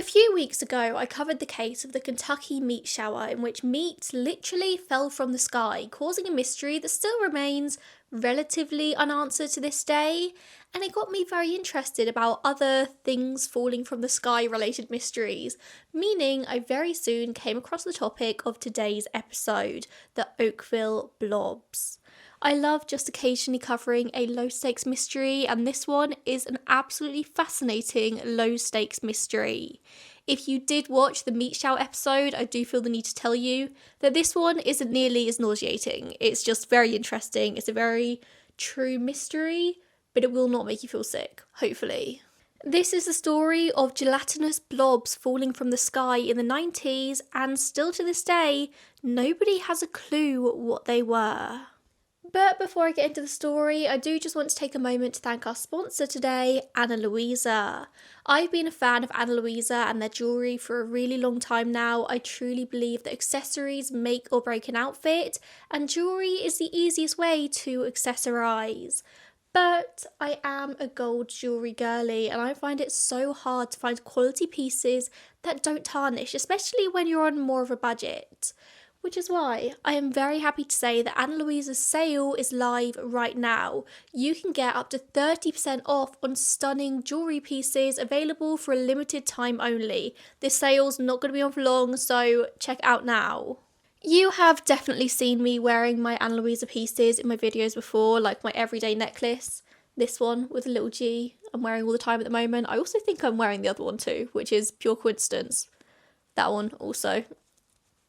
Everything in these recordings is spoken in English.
A few weeks ago, I covered the case of the Kentucky meat shower in which meat literally fell from the sky, causing a mystery that still remains relatively unanswered to this day, and it got me very interested about other things falling from the sky related mysteries, meaning I very soon came across the topic of today's episode, the Oakville Blobs. I love just occasionally covering a low stakes mystery, and this one is an absolutely fascinating low stakes mystery. If you did watch the meat shower episode, I do feel the need to tell you that this one isn't nearly as nauseating. It's just very interesting. It's a very true mystery, but it will not make you feel sick, hopefully. This is the story of gelatinous blobs falling from the sky in the 90s, and still to this day, nobody has a clue what they were. But before I get into the story, I do just want to take a moment to thank our sponsor today, Ana Luisa. I've been a fan of Ana Luisa and their jewellery for a really long time now. I truly believe that accessories make or break an outfit, and jewellery is the easiest way to accessorise. But I am a gold jewellery girly, and I find it so hard to find quality pieces that don't tarnish, especially when you're on more of a budget. Which is why I am very happy to say that Ana Luisa's sale is live right now. You can get up to 30% off on stunning jewellery pieces available for a limited time only. This sale's not going to be on for long, so check it out now. You have definitely seen me wearing my Ana Luisa pieces in my videos before, like my everyday necklace. This one with a little G I'm wearing all the time at the moment. I also think I'm wearing the other one too, which is pure coincidence. That one also.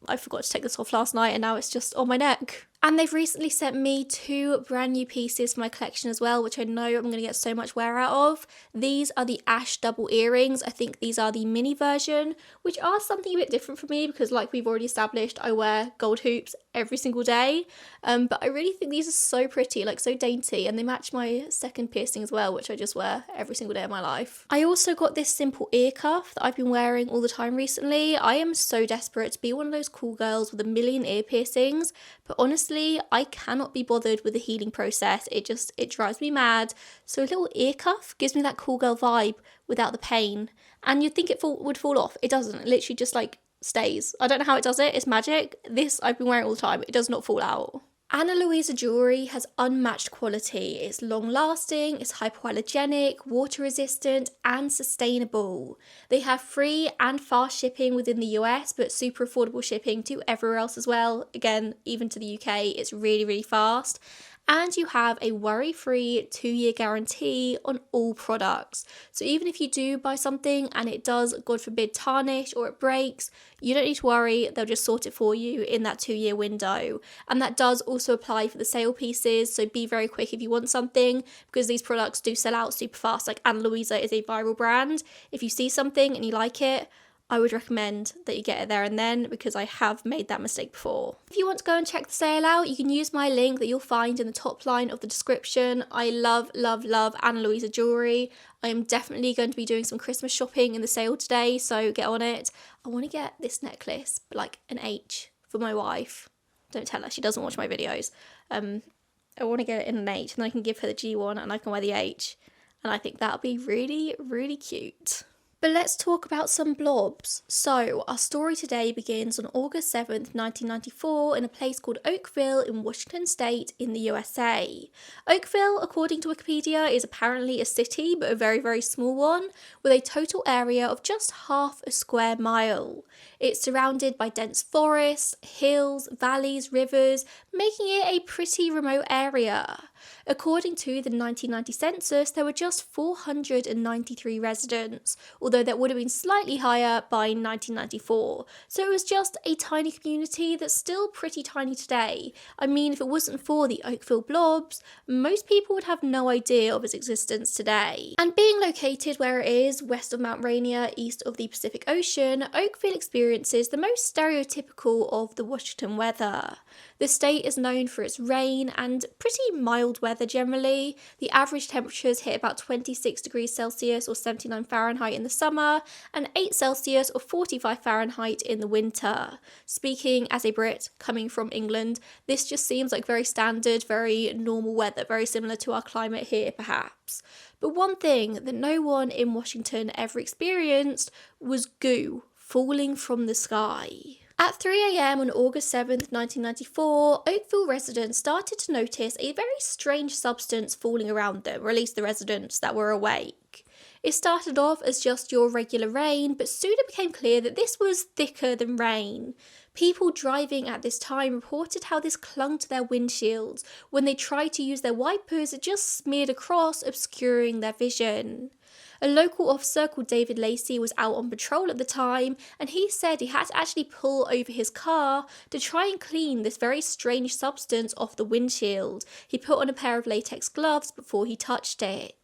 I forgot to take this off last night and now it's just on my neck. And they've recently sent me 2 brand new pieces for my collection as well, which I know I'm going to get so much wear out of. These are the Ash double earrings. I think these are the mini version, which are something a bit different for me because, like we've already established, I wear gold hoops every single day. But I really think these are so pretty, like so dainty, and they match my second piercing as well, which I just wear every single day of my life. I also got this simple ear cuff that I've been wearing all the time recently. I am so desperate to be one of those cool girls with a million ear piercings, but honestly, I cannot be bothered with the healing process. It drives me mad. So a little ear cuff gives me that cool girl vibe without the pain. And you'd think it would fall off. It doesn't. It literally just like stays. I don't know how it does it. It's magic. This I've been wearing all the time. It does not fall out. Ana Luisa jewellery has unmatched quality. It's long lasting, it's hypoallergenic, water resistant and sustainable. They have free and fast shipping within the US, but super affordable shipping to everywhere else as well. Again, even to the UK, it's really, really fast. And you have a worry-free 2-year guarantee on all products. So even if you do buy something and it does, God forbid, tarnish or it breaks, you don't need to worry, they'll just sort it for you in that 2-year window. And that does also apply for the sale pieces, so be very quick if you want something, because these products do sell out super fast. Like Ana Luisa is a viral brand. If you see something and you like it, I would recommend that you get it there and then, because I have made that mistake before. If you want to go and check the sale out, you can use my link that you'll find in the top line of the description. I love, love, love Ana Luisa jewellery. I am definitely going to be doing some Christmas shopping in the sale today, so get on it. I want to get this necklace, like an H, for my wife. Don't tell her, she doesn't watch my videos. I want to get it in an H, and then I can give her the G one and I can wear the H. And I think that'll be really, really cute. But let's talk about some blobs. So, our story today begins on August 7th, 1994 in a place called Oakville in Washington State in the USA. Oakville, according to Wikipedia, is apparently a city, but a very, very small one, with a total area of just half a square mile. It's surrounded by dense forests, hills, valleys, rivers, making it a pretty remote area. According to the 1990 census, there were just 493 residents, although that would have been slightly higher by 1994. So it was just a tiny community that's still pretty tiny today. I mean, if it wasn't for the Oakville Blobs, most people would have no idea of its existence today. And being located where it is, west of Mount Rainier, east of the Pacific Ocean, Oakville experiences the most stereotypical of the Washington weather. The state is known for its rain and pretty mild mild weather generally. The average temperatures hit about 26 degrees Celsius or 79 Fahrenheit in the summer, and 8 Celsius or 45 Fahrenheit in the winter. Speaking as a Brit coming from England, this just seems like very standard, very normal weather, very similar to our climate here perhaps. But one thing that no one in Washington ever experienced was goo falling from the sky. At 3 a.m. on August 7th, 1994, Oakville residents started to notice a very strange substance falling around them, or at least the residents that were awake. It started off as just your regular rain, but soon it became clear that this was thicker than rain. People driving at this time reported how this clung to their windshields. When they tried to use their wipers, it just smeared across, obscuring their vision. A local officer called David Lacey was out on patrol at the time, and he said he had to actually pull over his car to try and clean this very strange substance off the windshield. He put on a pair of latex gloves before he touched it.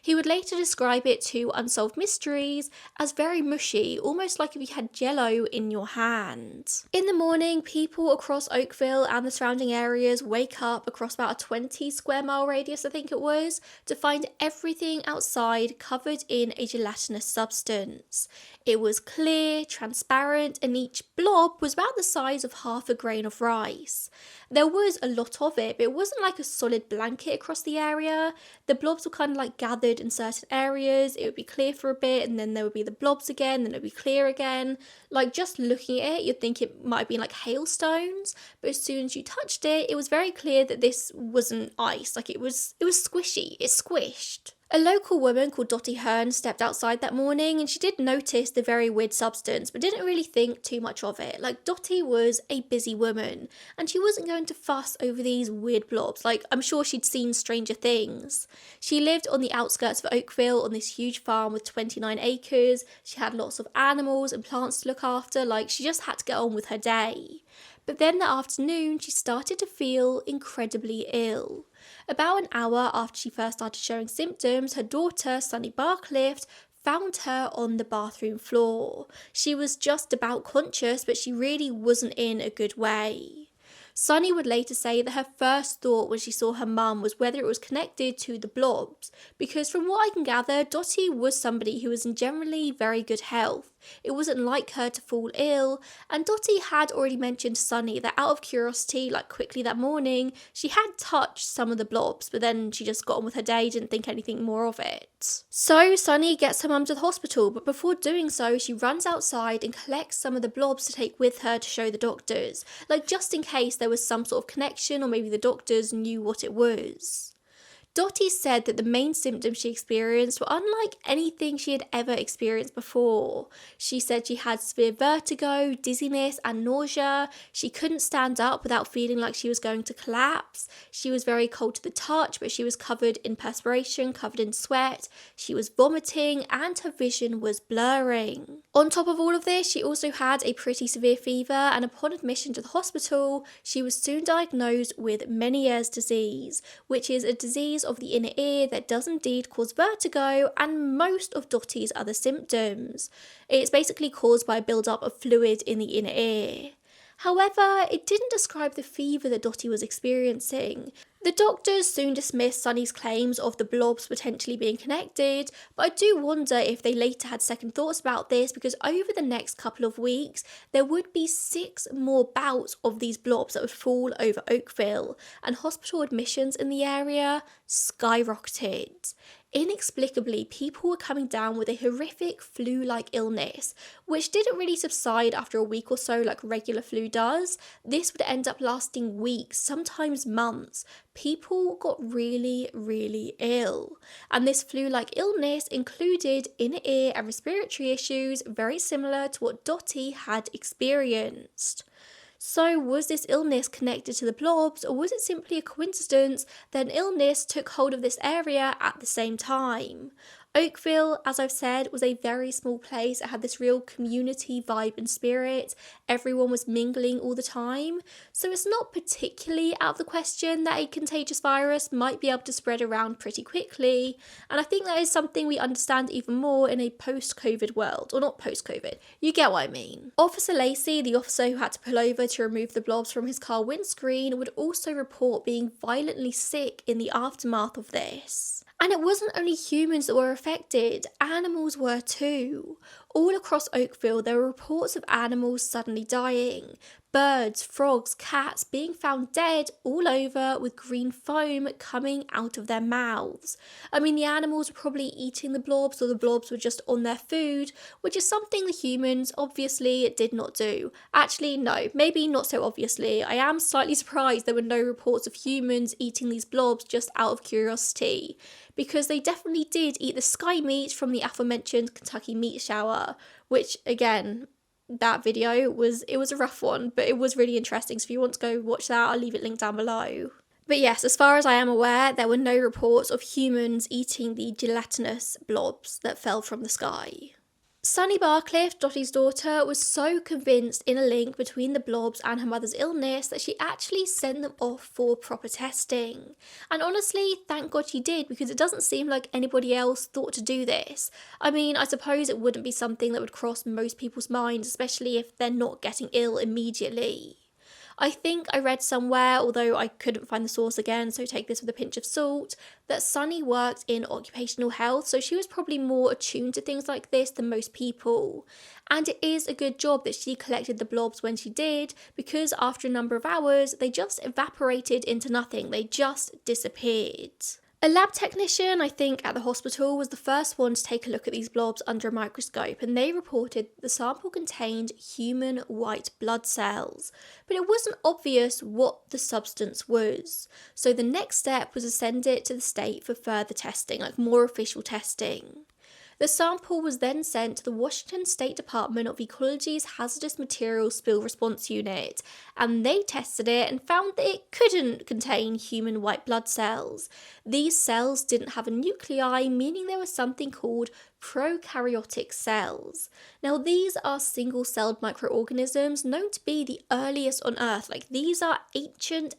He would later describe it to Unsolved Mysteries as very mushy, almost like if you had jello in your hand. In the morning, people across Oakville and the surrounding areas wake up across about a 20 square mile radius, I think it was, to find everything outside covered in a gelatinous substance. It was clear, transparent, and each blob was about the size of half a grain of rice. There was a lot of it, but it wasn't like a solid blanket across the area. The blobs were kind of like gathered in certain areas. It would be clear for a bit, and then there would be the blobs again, then it would be clear again. Like, just looking at it, you'd think it might have been like hailstones, but as soon as you touched it, it was very clear that this wasn't ice. Like, it was squishy. It squished. A local woman called Dottie Hearn stepped outside that morning, and she did notice the very weird substance, but didn't really think too much of it. Like, Dottie was a busy woman, and she wasn't going to fuss over these weird blobs. Like, I'm sure she'd seen stranger things. She lived on the outskirts of Oakville on this huge farm with 29 acres. She had lots of animals and plants to look after. Like, she just had to get on with her day. But then that afternoon, she started to feel incredibly ill. About an hour after she first started showing symptoms, her daughter, Sunny Barclift, found her on the bathroom floor. She was just about conscious, but she really wasn't in a good way. Sunny would later say that her first thought when she saw her mum was whether it was connected to the blobs, because from what I can gather, Dottie was somebody who was in generally very good health. It wasn't like her to fall ill, and Dottie had already mentioned to Sunny that out of curiosity, like quickly that morning, she had touched some of the blobs, but then she just got on with her day, didn't think anything more of it. So Sunny gets her mum to the hospital, but before doing so, she runs outside and collects some of the blobs to take with her to show the doctors, like just in case there was some sort of connection or maybe the doctors knew what it was. Dottie said that the main symptoms she experienced were unlike anything she had ever experienced before. She said she had severe vertigo, dizziness, and nausea. She couldn't stand up without feeling like she was going to collapse. She was very cold to the touch, but she was covered in perspiration, covered in sweat. She was vomiting, and her vision was blurring. On top of all of this, she also had a pretty severe fever, and upon admission to the hospital, she was soon diagnosed with Meniere's disease, which is a disease of the inner ear that does indeed cause vertigo and most of Dottie's other symptoms. It's basically caused by a build-up of fluid in the inner ear. However, it didn't describe the fever that Dottie was experiencing. The doctors soon dismissed Sunny's claims of the blobs potentially being connected, but I do wonder if they later had second thoughts about this, because over the next couple of weeks, there would be 6 more bouts of these blobs that would fall over Oakville, and hospital admissions in the area skyrocketed. Inexplicably, people were coming down with a horrific flu-like illness, which didn't really subside after a week or so like regular flu does. This would end up lasting weeks, sometimes months. People got really, really ill. And this flu-like illness included inner ear and respiratory issues very similar to what Dottie had experienced. So was this illness connected to the blobs, or was it simply a coincidence that an illness took hold of this area at the same time? Oakville, as I've said, was a very small place. It had this real community vibe and spirit. Everyone was mingling all the time. So it's not particularly out of the question that a contagious virus might be able to spread around pretty quickly. And I think that is something we understand even more in a post-COVID world. Or not post-COVID, you get what I mean. Officer Lacey, the officer who had to pull over to remove the blobs from his car windscreen, would also report being violently sick in the aftermath of this. And it wasn't only humans that were affected, animals were too. All across Oakville, there were reports of animals suddenly dying. Birds, frogs, cats being found dead all over with green foam coming out of their mouths. I mean, the animals were probably eating the blobs, or the blobs were just on their food, which is something the humans obviously did not do. Actually, no, maybe not so obviously. I am slightly surprised there were no reports of humans eating these blobs just out of curiosity, because they definitely did eat the sky meat from the aforementioned Kentucky meat shower, which again, that video was a rough one, but it was really interesting. So if you want to go watch that, I'll leave it linked down below. But yes, as far as I am aware, there were no reports of humans eating the gelatinous blobs that fell from the sky. Sunny Barcliffe, Dottie's daughter, was so convinced in a link between the blobs and her mother's illness that she actually sent them off for proper testing. And honestly, thank God she did, because it doesn't seem like anybody else thought to do this. I mean, I suppose it wouldn't be something that would cross most people's minds, especially if they're not getting ill immediately. I think I read somewhere, although I couldn't find the source again, so take this with a pinch of salt, that Sunny worked in occupational health, so she was probably more attuned to things like this than most people. And it is a good job that she collected the blobs when she did, because after a number of hours, they just evaporated into nothing. They just disappeared. A lab technician, I think, at the hospital was the first one to take a look at these blobs under a microscope, and they reported the sample contained human white blood cells, but it wasn't obvious what the substance was. So the next step was to send it to the state for further testing, like more official testing. The sample was then sent to the Washington State Department of Ecology's Hazardous Materials Spill Response Unit, and they tested it and found that it couldn't contain human white blood cells. These cells didn't have a nuclei, meaning there was something called prokaryotic cells. Now, these are single-celled microorganisms known to be the earliest on Earth. Like, these are ancient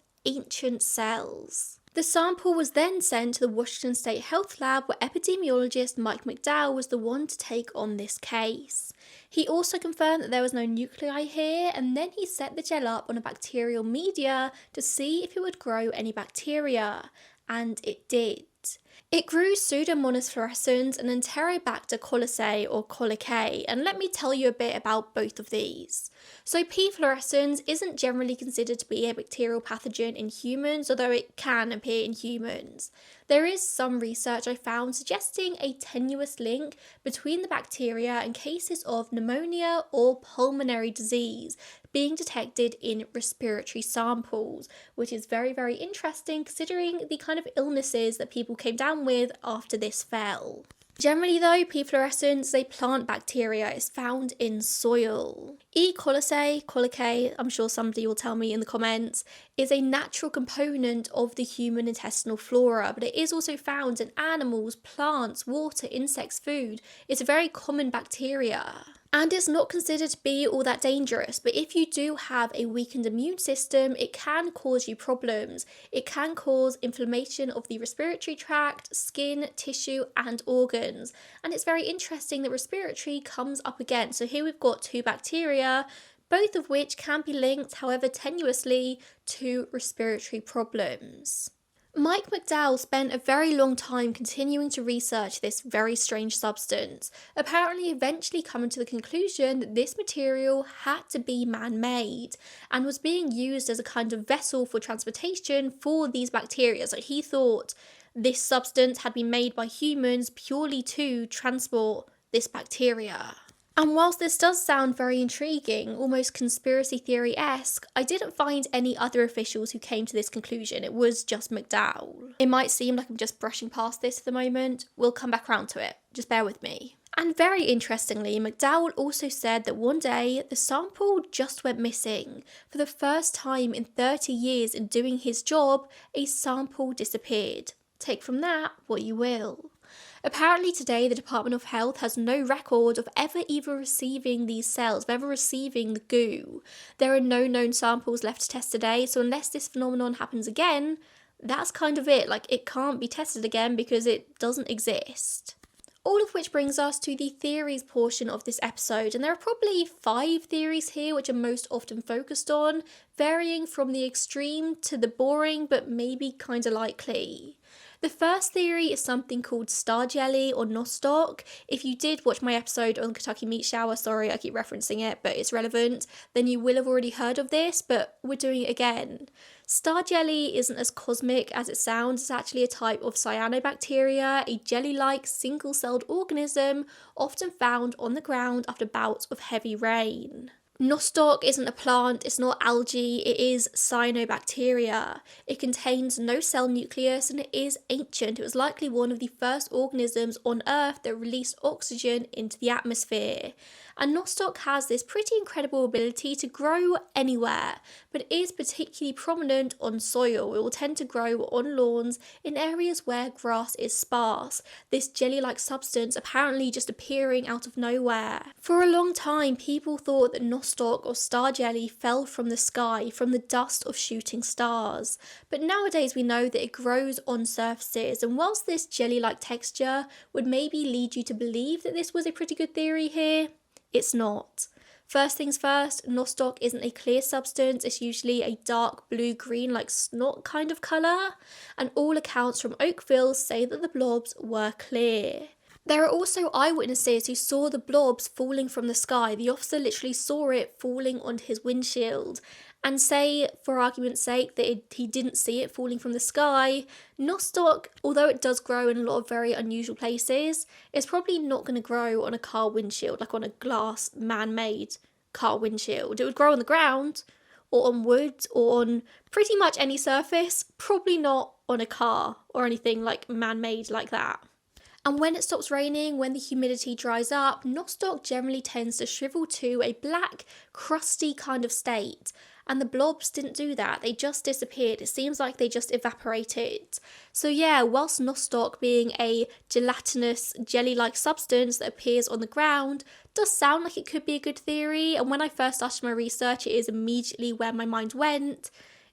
cells. The sample was then sent to the Washington State Health Lab, where epidemiologist Mike McDowell was the one to take on this case. He also confirmed that there was no nuclei here, and then he set the gel up on a bacterial media to see if it would grow any bacteria, and it did. It grew Pseudomonas fluorescens and Enterobacter colicae or colicae, and let me tell you a bit about both of these. So P. fluorescens isn't generally considered to be a bacterial pathogen in humans, although it can appear in humans. There is some research I found suggesting a tenuous link between the bacteria and cases of pneumonia or pulmonary disease being detected in respiratory samples, which is very, very interesting considering the kind of illnesses that people came down with after this fell. Generally though, P. fluorescens is a plant bacteria. It's found in soil. E. colicae, I'm sure somebody will tell me in the comments, is a natural component of the human intestinal flora, but it is also found in animals, plants, water, insects, food. It's a very common bacteria. And it's not considered to be all that dangerous, but if you do have a weakened immune system, it can cause you problems. It can cause inflammation of the respiratory tract, skin, tissue, and organs. And it's very interesting that respiratory comes up again. So here we've got two bacteria, both of which can be linked, however tenuously, to respiratory problems. Mike McDowell spent a very long time continuing to research this very strange substance, apparently eventually coming to the conclusion that this material had to be man-made and was being used as a kind of vessel for transportation for these bacteria. So he thought this substance had been made by humans purely to transport this bacteria. And whilst this does sound very intriguing, almost conspiracy theory-esque, I didn't find any other officials who came to this conclusion. It was just McDowell. It might seem like I'm just brushing past this at the moment. We'll come back around to it. Just bear with me. And very interestingly, McDowell also said that one day the sample just went missing. For the first time in 30 years in doing his job, a sample disappeared. Take from that what you will. Apparently today the Department of Health has no record of ever either receiving these cells, of ever receiving the goo. There are no known samples left to test today, so unless this phenomenon happens again, that's kind of it. Like, it can't be tested again because it doesn't exist. All of which brings us to the theories portion of this episode, and there are probably 5 theories here which are most often focused on, varying from the extreme to the boring but maybe kinda likely. The first theory is something called star jelly or nostoc. If you did watch my episode on Kentucky meat shower, sorry I keep referencing it, but it's relevant, then you will have already heard of this, but we're doing it again. Star jelly isn't as cosmic as it sounds. It's actually a type of cyanobacteria, a jelly-like single-celled organism often found on the ground after bouts of heavy rain. Nostoc isn't a plant, it's not algae, it is cyanobacteria. It contains no cell nucleus and it is ancient. It was likely one of the first organisms on Earth that released oxygen into the atmosphere. And nostoc has this pretty incredible ability to grow anywhere, but is particularly prominent on soil. It will tend to grow on lawns in areas where grass is sparse, this jelly-like substance apparently just appearing out of nowhere. For a long time, people thought that nostoc or star jelly fell from the sky, from the dust of shooting stars. But nowadays we know that it grows on surfaces, and whilst this jelly-like texture would maybe lead you to believe that this was a pretty good theory here, it's not. First things first, nostoc isn't a clear substance, it's usually a dark blue-green like snot kind of colour, and all accounts from Oakville say that the blobs were clear. There are also eyewitnesses who saw the blobs falling from the sky. The officer literally saw it falling onto his windshield. And say, for argument's sake, that he didn't see it falling from the sky, nostoc, although it does grow in a lot of very unusual places, it's probably not going to grow on a car windshield, like on a glass, man-made car windshield. It would grow on the ground, or on wood, or on pretty much any surface, probably not on a car, or anything like man-made like that. And when it stops raining, when the humidity dries up, nostoc generally tends to shrivel to a black, crusty kind of state. And the blobs didn't do that, they just disappeared. It seems like they just evaporated. So yeah, whilst nostoc being a gelatinous, jelly-like substance that appears on the ground does sound like it could be a good theory, and when I first started my research it is immediately where my mind went,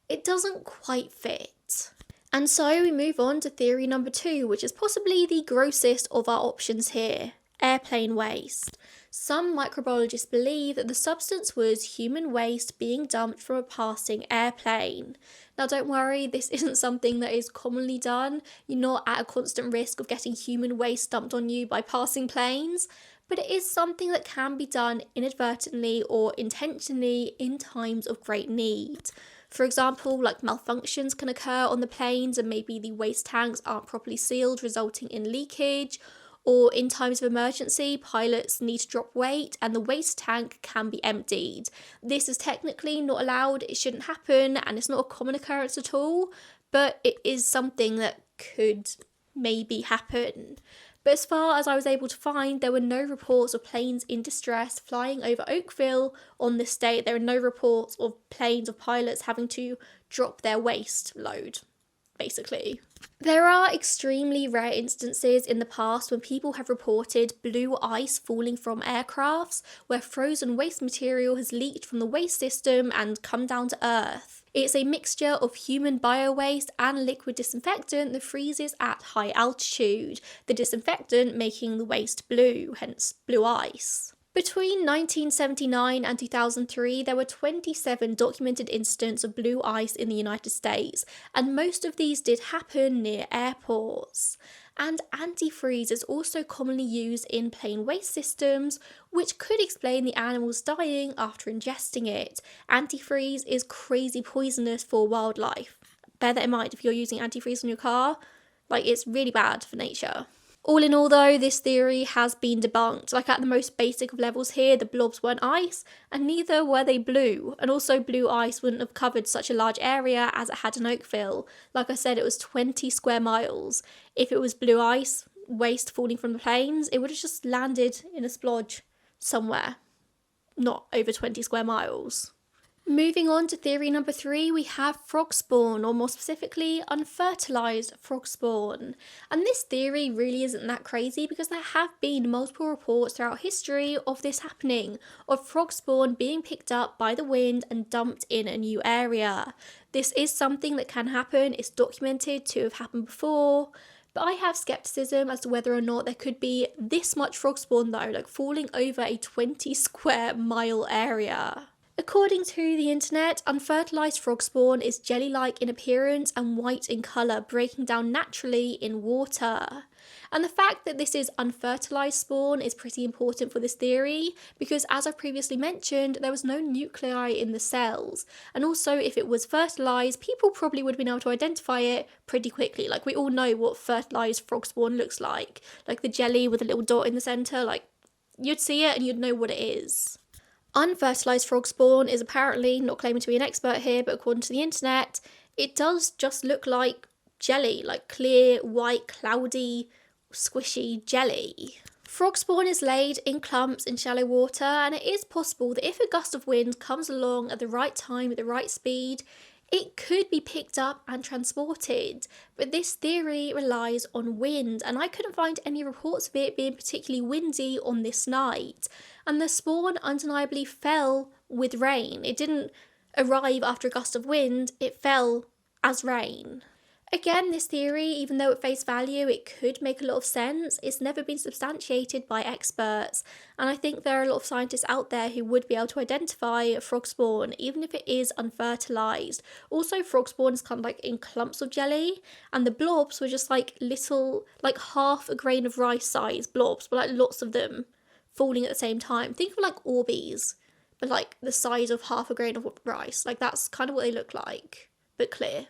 it doesn't quite fit. And so we move on to theory number 2, which is possibly the grossest of our options here: airplane waste. Some microbiologists believe that the substance was human waste being dumped from a passing airplane. Now don't worry, this isn't something that is commonly done. You're not at a constant risk of getting human waste dumped on you by passing planes, but it is something that can be done inadvertently or intentionally in times of great need. For example, like malfunctions can occur on the planes and maybe the waste tanks aren't properly sealed, resulting in leakage. Or in times of emergency, pilots need to drop weight and the waste tank can be emptied. This is technically not allowed, it shouldn't happen, and it's not a common occurrence at all, but it is something that could maybe happen. But as far as I was able to find, there were no reports of planes in distress flying over Oakville on this date. There are no reports of planes of pilots having to drop their waste load, basically. There are extremely rare instances in the past when people have reported blue ice falling from aircrafts, where frozen waste material has leaked from the waste system and come down to Earth. It's a mixture of human bio-waste and liquid disinfectant that freezes at high altitude, the disinfectant making the waste blue, hence blue ice. Between 1979 and 2003, there were 27 documented incidents of blue ice in the United States, and most of these did happen near airports. And antifreeze is also commonly used in plane waste systems, which could explain the animals dying after ingesting it. Antifreeze is crazy poisonous for wildlife. Bear that in mind if you're using antifreeze on your car, it's really bad for nature. All in all though, this theory has been debunked. At the most basic of levels here, the blobs weren't ice, and neither were they blue. And also blue ice wouldn't have covered such a large area as it had in Oakville. Like I said, it was 20 square miles. If it was blue ice, waste falling from the planes, it would have just landed in a splodge somewhere. Not over 20 square miles. Moving on to theory number 3, we have frog spawn, or more specifically, unfertilized frog spawn. And this theory really isn't that crazy because there have been multiple reports throughout history of this happening, of frog spawn being picked up by the wind and dumped in a new area. This is something that can happen, it's documented to have happened before. But I have skepticism as to whether or not there could be this much frog spawn though, like falling over a 20 square mile area. According to the internet, unfertilised frog spawn is jelly-like in appearance and white in colour, breaking down naturally in water. And the fact that this is unfertilised spawn is pretty important for this theory because, as I've previously mentioned, there was no nuclei in the cells. And also, if it was fertilised, people probably would have been able to identify it pretty quickly. Like, we all know what fertilised frog spawn looks like the jelly with a little dot in the centre, like, you'd see it and you'd know what it is. Unfertilised frog spawn is apparently, not claiming to be an expert here, but according to the internet, it does just look like jelly, like clear, white, cloudy, squishy jelly. Frog spawn is laid in clumps in shallow water, and it is possible that if a gust of wind comes along at the right time, at the right speed, it could be picked up and transported, but this theory relies on wind, and I couldn't find any reports of it being particularly windy on this night. And the spawn undeniably fell with rain. It didn't arrive after a gust of wind, it fell as rain. Again, this theory, even though at face value it could make a lot of sense, it's never been substantiated by experts, and I think there are a lot of scientists out there who would be able to identify frog spawn, even if it is unfertilised. Also, frog spawn is kind of like in clumps of jelly, and the blobs were just like little, like half a grain of rice size blobs, but like lots of them falling at the same time. Think of like Orbeez, but like the size of half a grain of rice. Like that's kind of what they look like, but clear.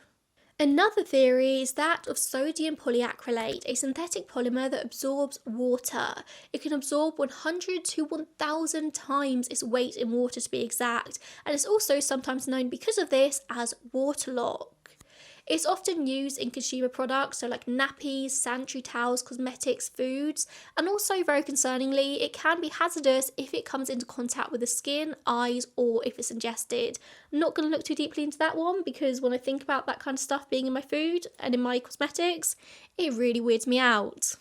Another theory is that of sodium polyacrylate, a synthetic polymer that absorbs water. It can absorb 100 to 1,000 times its weight in water to be exact, and it's also sometimes known because of this as waterlock. It's often used in consumer products, so like nappies, sanitary towels, cosmetics, foods, and also very concerningly, it can be hazardous if it comes into contact with the skin, eyes, or if it's ingested. I'm not going to look too deeply into that one because when I think about that kind of stuff being in my food and in my cosmetics, it really weirds me out.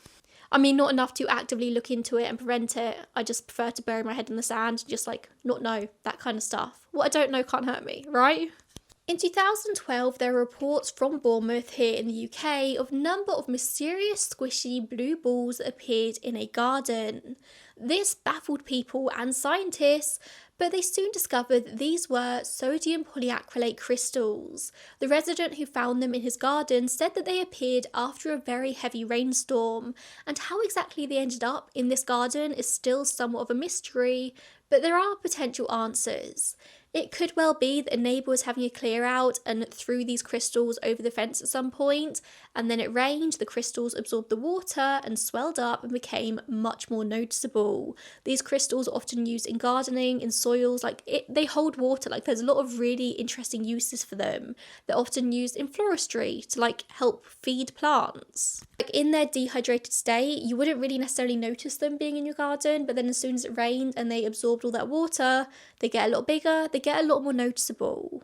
I mean, not enough to actively look into it and prevent it. I just prefer to bury my head in the sand and just like not know that kind of stuff. What I don't know can't hurt me, right? In 2012, there were reports from Bournemouth here in the UK of a number of mysterious squishy blue balls that appeared in a garden. This baffled people and scientists, but they soon discovered that these were sodium polyacrylate crystals. The resident who found them in his garden said that they appeared after a very heavy rainstorm, and how exactly they ended up in this garden is still somewhat of a mystery, but there are potential answers. It could well be that a neighbour was having a clear out and threw these crystals over the fence at some point, and then it rained, the crystals absorbed the water and swelled up and became much more noticeable. These crystals are often used in gardening, in soils, they hold water, there's a lot of really interesting uses for them. They're often used in floristry to help feed plants. In their dehydrated state, you wouldn't really necessarily notice them being in your garden, but then as soon as it rained and they absorbed all that water, they get a lot bigger, they get a lot more noticeable.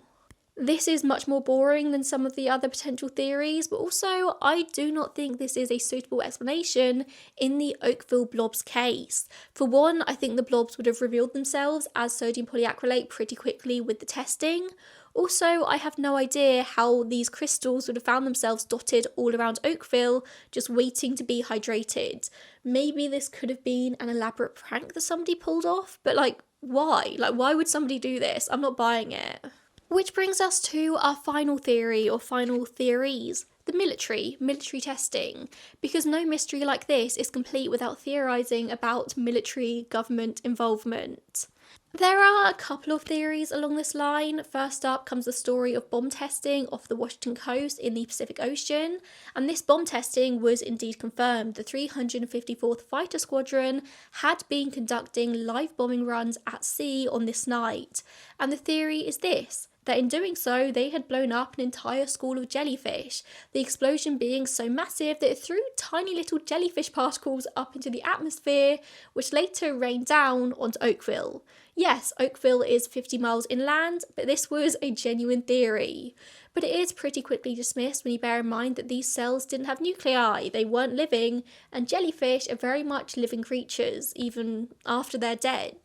This is much more boring than some of the other potential theories, but also I do not think this is a suitable explanation in the Oakville Blobs case. For one, I think the blobs would have revealed themselves as sodium polyacrylate pretty quickly with the testing. Also, I have no idea how these crystals would have found themselves dotted all around Oakville, just waiting to be hydrated. Maybe this could have been an elaborate prank that somebody pulled off, but why? Why would somebody do this? I'm not buying it. Which brings us to our final theory, or final theories. The military testing, because no mystery like this is complete without theorising about military government involvement. There are a couple of theories along this line. First up comes the story of bomb testing off the Washington coast in the Pacific Ocean, and this bomb testing was indeed confirmed. The 354th Fighter Squadron had been conducting live bombing runs at sea on this night, and the theory is this: that in doing so, they had blown up an entire school of jellyfish, the explosion being so massive that it threw tiny little jellyfish particles up into the atmosphere, which later rained down onto Oakville. Yes, Oakville is 50 miles inland, but this was a genuine theory. But it is pretty quickly dismissed when you bear in mind that these cells didn't have nuclei, they weren't living, and jellyfish are very much living creatures, even after they're dead.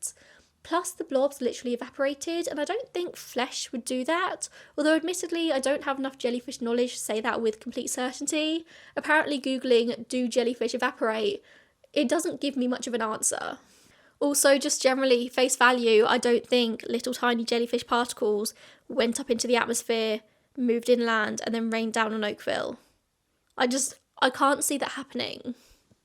Plus, the blobs literally evaporated, and I don't think flesh would do that. Although, admittedly, I don't have enough jellyfish knowledge to say that with complete certainty. Apparently, Googling, do jellyfish evaporate? It doesn't give me much of an answer. Also, just generally, face value, I don't think little tiny jellyfish particles went up into the atmosphere, moved inland, and then rained down on Oakville. I can't see that happening.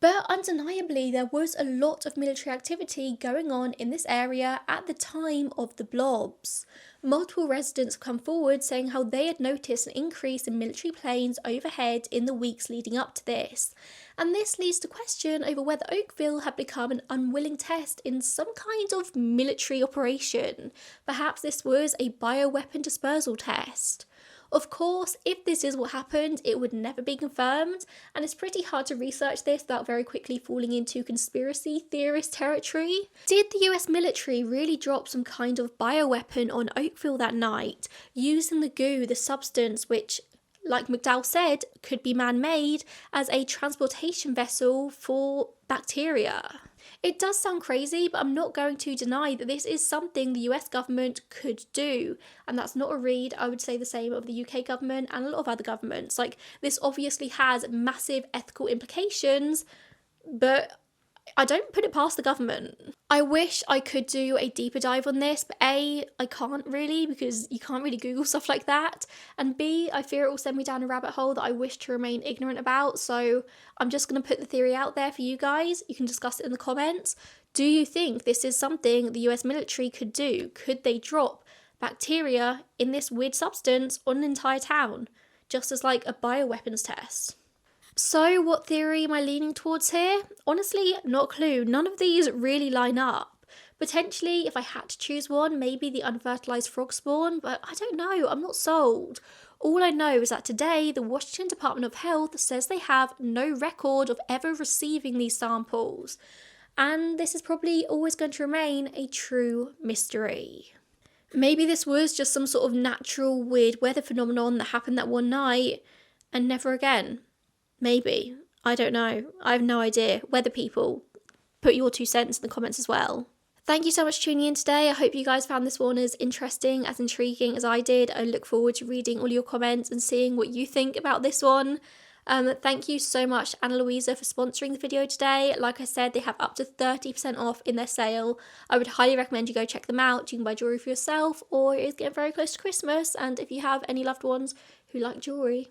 But undeniably, there was a lot of military activity going on in this area at the time of the blobs. Multiple residents have come forward saying how they had noticed an increase in military planes overhead in the weeks leading up to this. And this leads to question over whether Oakville had become an unwilling test in some kind of military operation. Perhaps this was a bioweapon dispersal test. Of course, if this is what happened, it would never be confirmed, and it's pretty hard to research this without very quickly falling into conspiracy theorist territory. Did the US military really drop some kind of bioweapon on Oakville that night, using the goo, the substance which, like McDowell said, could be man-made, as a transportation vessel for bacteria? It does sound crazy, but I'm not going to deny that this is something the US government could do. And that's not a read. I would say the same of the UK government and a lot of other governments. Like, this obviously has massive ethical implications, but I don't put it past the government. I wish I could do a deeper dive on this, but A, I can't really because you can't really Google stuff like that. And B, I fear it will send me down a rabbit hole that I wish to remain ignorant about. So I'm just going to put the theory out there for you guys. You can discuss it in the comments. Do you think this is something the US military could do? Could they drop bacteria in this weird substance on an entire town? Just as like a bioweapons test? So, what theory am I leaning towards here? Honestly, not a clue. None of these really line up. Potentially, if I had to choose one, maybe the unfertilized frog spawn, but I don't know, I'm not sold. All I know is that today, the Washington Department of Health says they have no record of ever receiving these samples. And this is probably always going to remain a true mystery. Maybe this was just some sort of natural weird weather phenomenon that happened that one night and never again. Maybe. I don't know. I have no idea. Weather people, put your 2 cents in the comments as well. Thank you so much for tuning in today. I hope you guys found this one as interesting, as intriguing as I did. I look forward to reading all your comments and seeing what you think about this one. Thank you so much to Ana Luisa for sponsoring the video today. Like I said, they have up to 30% off in their sale. I would highly recommend you go check them out. You can buy jewellery for yourself, or it is getting very close to Christmas, and if you have any loved ones who like jewellery,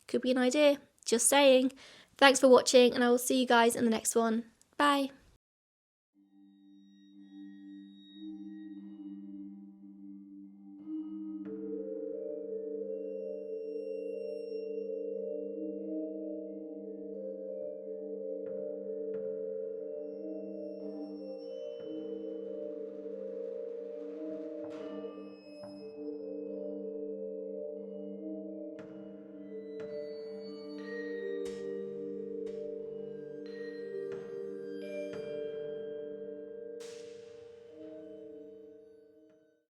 could be an idea. Just saying. Thanks for watching, and I will see you guys in the next one. Bye.